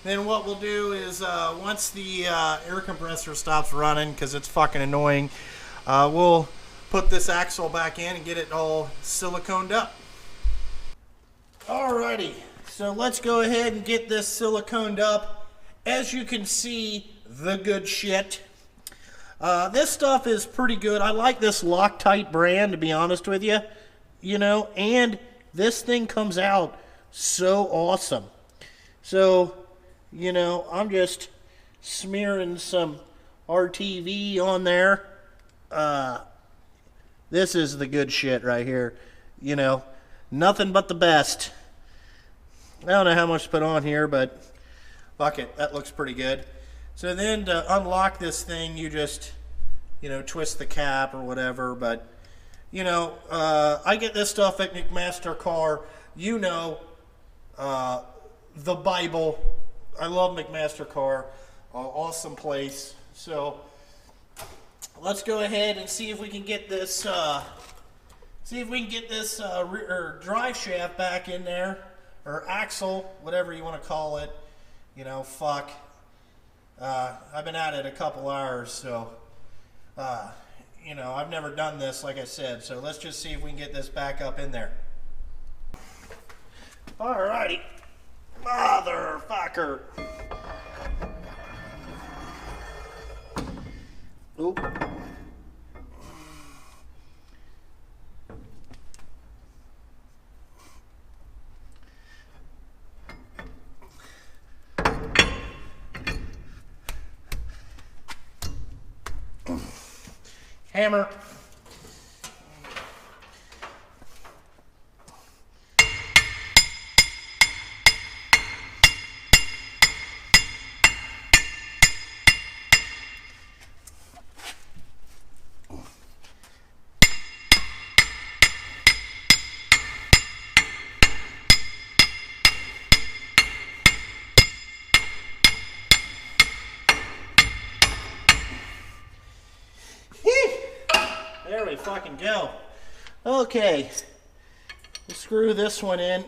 Then what we'll do is once the air compressor stops running, because it's fucking annoying, we'll put this axle back in and get it all siliconed up. Alrighty. So let's go ahead and get this siliconed up. As you can see, the good shit. This stuff is pretty good. I like this Loctite brand, to be honest with you. You know, and this thing comes out so awesome. So, you know, I'm just smearing some RTV on there. This is the good shit right here. You know, nothing but the best. I don't know how much to put on here, but fuck it, that looks pretty good. So then to unlock this thing, you just, you know, twist the cap or whatever. But, you know, I get this stuff at McMaster Car. You know, the Bible. I love McMaster Car. Awesome place. So let's go ahead and see if we can get this, drive shaft back in there. Or axle, whatever you want to call it. You know, fuck. I've been at it a couple hours, so, you know, I've never done this, like I said, so let's just see if we can get this back up in there. Alrighty. Motherfucker. Oop. Hammer. There we fucking go. Okay, we'll screw this one in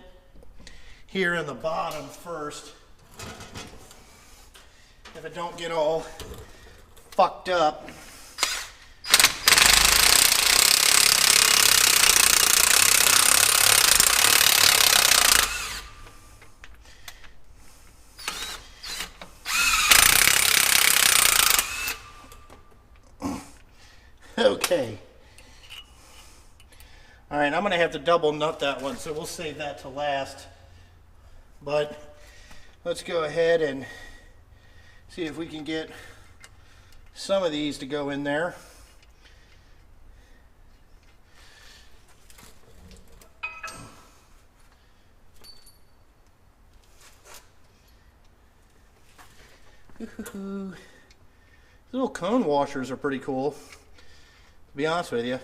here in the bottom first. If it don't get all fucked up. Okay. All right, I'm going to have to double nut that one, so we'll save that to last. But let's go ahead and see if we can get some of these to go in there. These little cone washers are pretty cool, to be honest with you.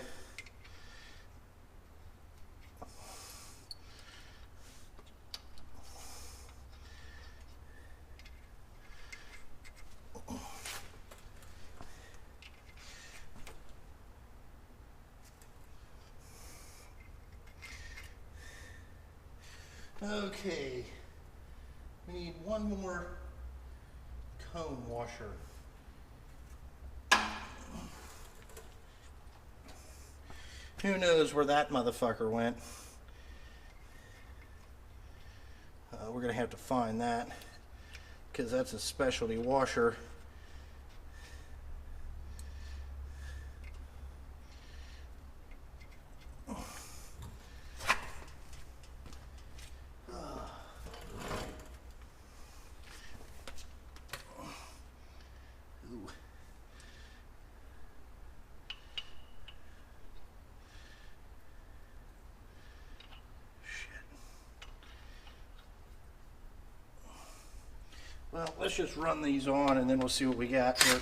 Okay, we need one more cone washer. Who knows where that motherfucker went? We're gonna have to find that because that's a specialty washer. Well, let's just run these on and then we'll see what we got here.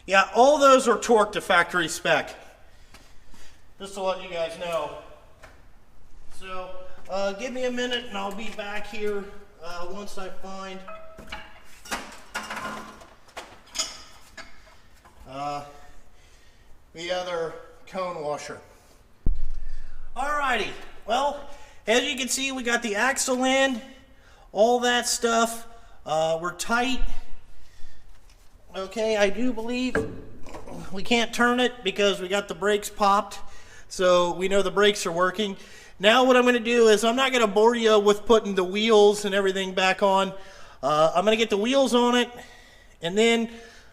Yeah, all those are torqued to factory spec. Just to let you guys know. So, give me a minute and I'll be back here once I find the other cone washer. Alrighty, well, as you can see, we got the axle in, all that stuff. We're tight. Okay, I do believe we can't turn it because we got the brakes popped, so we know the brakes are working. Now what I'm going to do is I'm not going to bore you with putting the wheels and everything back on. I'm going to get the wheels on it, and then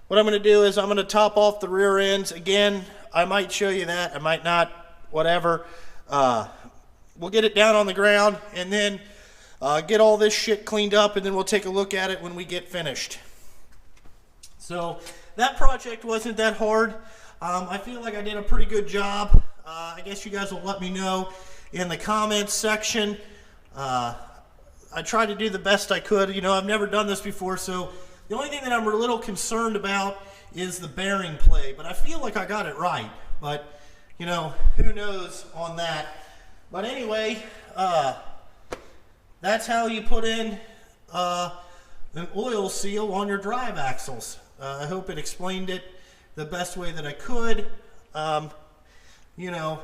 what I'm going to do is I'm going to top off the rear ends. Again, I might show you that, I might not, whatever. We'll get it down on the ground, and then get all this shit cleaned up, and then we'll take a look at it when we get finished. So that project wasn't that hard. I feel like I did a pretty good job. I guess you guys will let me know in the comments section. I tried to do the best I could. You know, I've never done this before, so The only thing that I'm a little concerned about is the bearing play, but I feel like I got it right. But, you know, who knows on that. But anyway, that's how you put in an oil seal on your drive axles. I hope it explained it the best way that I could. You know,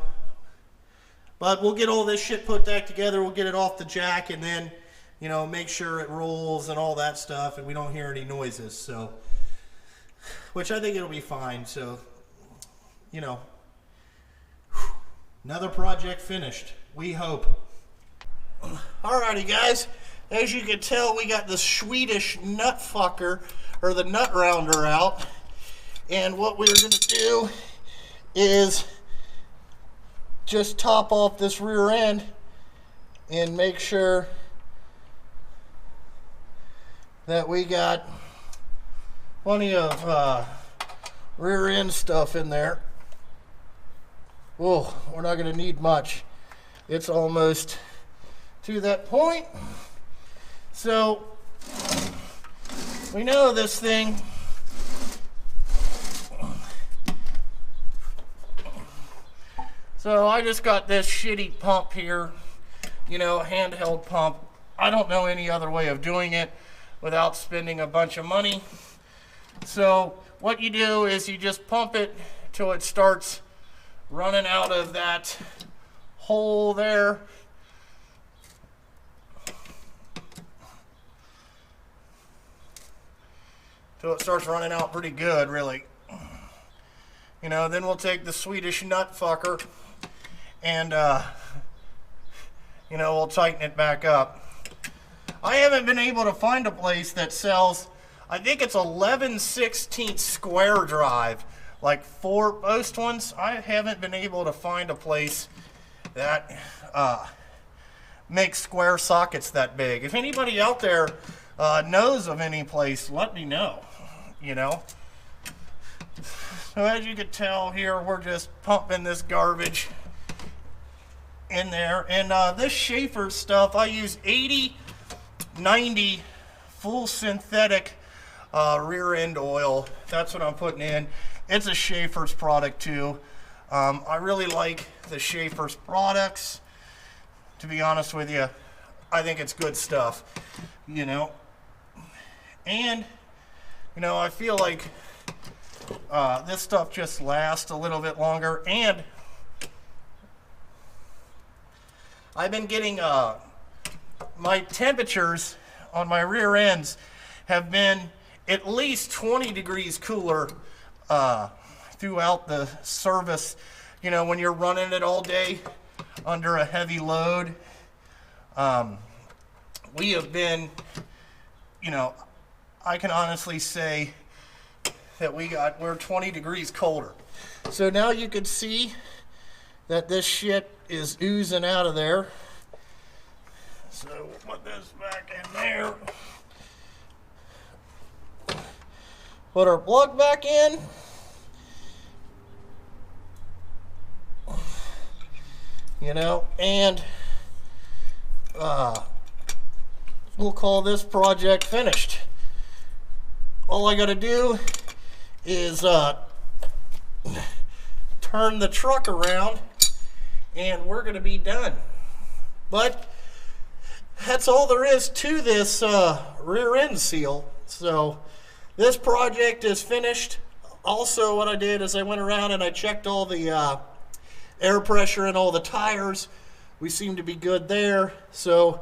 but we'll get all this shit put back together. We'll get it off the jack and then, you know, make sure it rolls and all that stuff and we don't hear any noises. So, which I think it'll be fine. So, you know, another project finished. We hope. Alrighty, guys. As you can tell, we got the Swedish nut fucker, or the nut rounder out. And what we're going to do is just top off this rear end and make sure that we got plenty of rear end stuff in there. Oh, we're not going to need much. It's almost to that point. So we know this thing So I just got this shitty pump here, you know, a handheld pump. I don't know any other way of doing it without spending a bunch of money. So what you do is you just pump it till it starts running out of that hole there. Till it starts running out pretty good, really. You know, then we'll take the Swedish nut fucker and, you know, we'll tighten it back up. I haven't been able to find a place that sells, I think it's 11/16 square drive, like 4-post ones. I haven't been able to find a place that makes square sockets that big. If anybody out there knows of any place, let me know, you know. So as you can tell here, we're just pumping this garbage in there. And this Schaefer stuff, I use 80/90 full synthetic rear end oil. That's what I'm putting in. It's a Schaefer's product too. I really like the Schaefer's products. To be honest with you, I think it's good stuff, you know. And, you know, I feel like this stuff just lasts a little bit longer. And I've been getting my temperatures on my rear ends have been at least 20 degrees cooler throughout the service. You know, when you're running it all day under a heavy load, we have been, you know, I can honestly say that we're 20 degrees colder. So now you can see that this shit is oozing out of there. So we'll put this back in there. Put our plug back in. You know, and we'll call this project finished. All I gotta do is turn the truck around and we're gonna be done. But that's all there is to this rear end seal. So this project is finished. Also, what I did is I went around and I checked all the air pressure in all the tires. We seem to be good there. So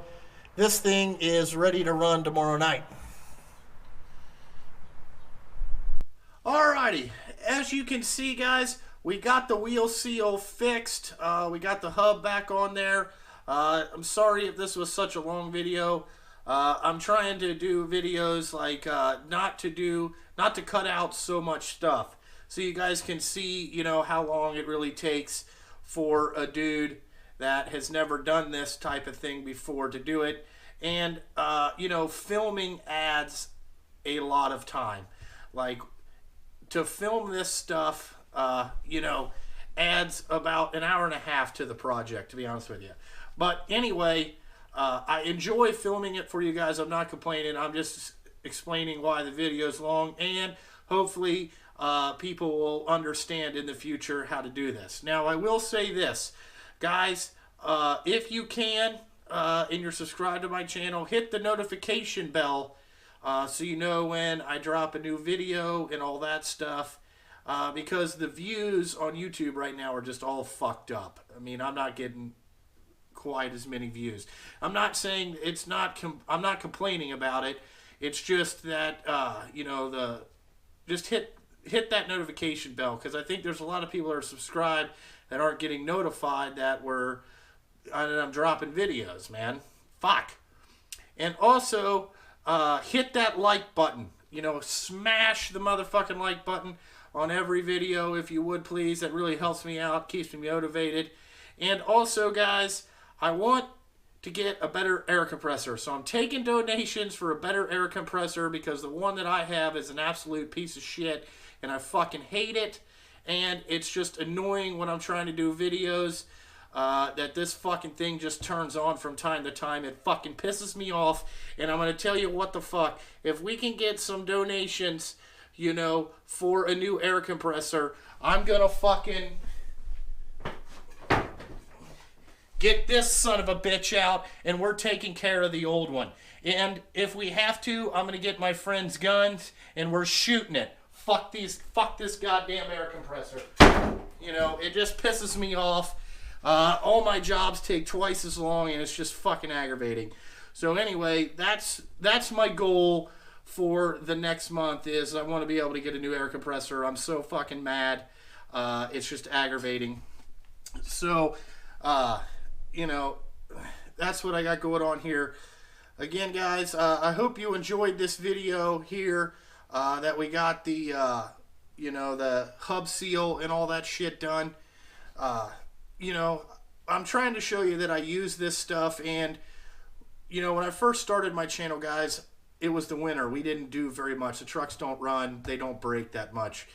this thing is ready to run tomorrow night. Alrighty, as you can see, guys, we got the wheel seal fixed. We got the hub back on there. I'm sorry if this was such a long video. I'm trying to do videos like not to cut out so much stuff, so you guys can see, you know, how long it really takes for a dude that has never done this type of thing before to do it. And you know, filming adds a lot of time. Like, to film this stuff, you know, adds about an hour and a half to the project, to be honest with you. But anyway, I enjoy filming it for you guys. I'm not complaining. I'm just explaining why the video is long, and hopefully people will understand in the future how to do this. Now, I will say this, guys, if you can, and you're subscribed to my channel, hit the notification bell so you know when I drop a new video and all that stuff, because the views on YouTube right now are just all fucked up. I mean, I'm not getting quite as many views. I'm not saying it's not, I'm not complaining about it. It's just that, you know, just hit that notification bell, because I think there's a lot of people that are subscribed that aren't getting notified that I'm dropping videos, man. Fuck. And also, hit that like button. You know, smash the motherfucking like button on every video if you would, please. That really helps me out, keeps me motivated. And also, guys, I want to get a better air compressor. So I'm taking donations for a better air compressor, because the one that I have is an absolute piece of shit and I fucking hate it. And it's just annoying when I'm trying to do videos that this fucking thing just turns on from time to time. It fucking pisses me off. And I'm going to tell you what the fuck. If we can get some donations, you know, for a new air compressor, I'm going to fucking get this son of a bitch out, and we're taking care of the old one. And if we have to, I'm going to get my friend's guns, and we're shooting it. Fuck this goddamn air compressor. You know, it just pisses me off. All my jobs take twice as long, and it's just fucking aggravating. So anyway, that's my goal for the next month, is I want to be able to get a new air compressor. I'm so fucking mad. It's just aggravating. So, you know, that's what I got going on here. Again, guys, I hope you enjoyed this video here, that we got the, you know, the hub seal and all that shit done. You know, I'm trying to show you that I use this stuff, and, you know, when I first started my channel, guys, it was the winter. We didn't do very much. The trucks don't run. They don't break that much.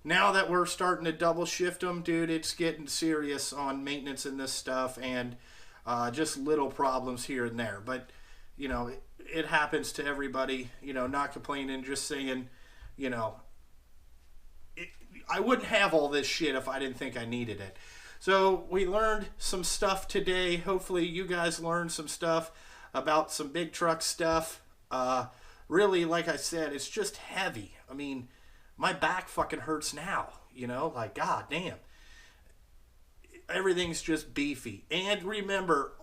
Now that we're starting to double shift them, dude, it's getting serious on maintenance and this stuff, and just little problems here and there. But, you know, it happens to everybody. You know, not complaining, just saying, you know, I wouldn't have all this shit if I didn't think I needed it. So we learned some stuff today. Hopefully you guys learned some stuff about some big truck stuff. Really, like I said, it's just heavy. I mean, my back fucking hurts now, you know, like, god damn. Everything's just beefy. And remember,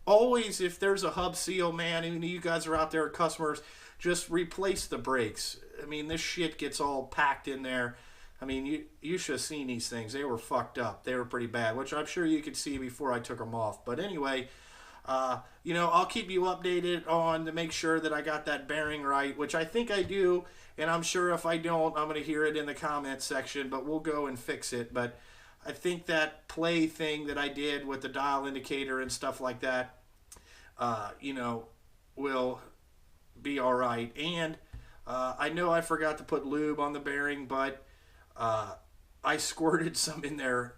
always, if there's a hub seal, man, and you guys are out there, customers, just replace the brakes. I mean, this shit gets all packed in there. I mean, you should have seen these things. They were fucked up. They were pretty bad, which I'm sure you could see before I took them off. But anyway, you know, I'll keep you updated on to make sure that I got that bearing right, which I think I do. And I'm sure if I don't, I'm going to hear it in the comment section, but we'll go and fix it. But I think that play thing that I did with the dial indicator and stuff like that, you know, will be all right. And I know I forgot to put lube on the bearing, but I squirted some in there.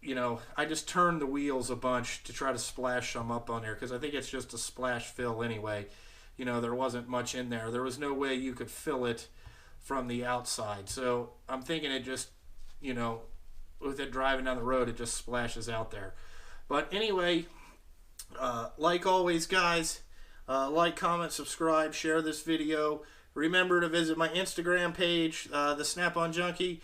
You know, I just turned the wheels a bunch to try to splash some up on there, because I think it's just a splash fill anyway. You know, there wasn't much in there. There was no way you could fill it from the outside. So I'm thinking it just, you know, with it driving down the road, it just splashes out there. But anyway, like always, guys, like, comment, subscribe, share this video. Remember to visit my Instagram page, the Snap-on Junkie.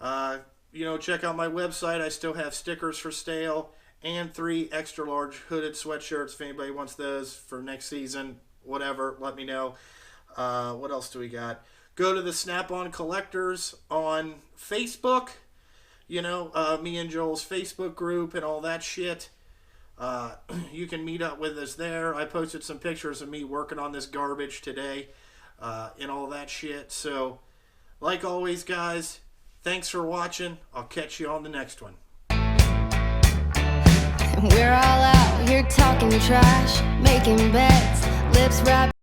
You know, check out my website. I still have stickers for sale, and 3 extra large hooded sweatshirts if anybody wants those for next season. Whatever, let me know. What else do we got? Go to the Snap-on Collectors on Facebook. You know, me and Joel's Facebook group and all that shit. You can meet up with us there. I posted some pictures of me working on this garbage today, and all that shit. So, like always, guys, thanks for watching. I'll catch you on the next one. We're all out here talking trash, making bets, lips wrapped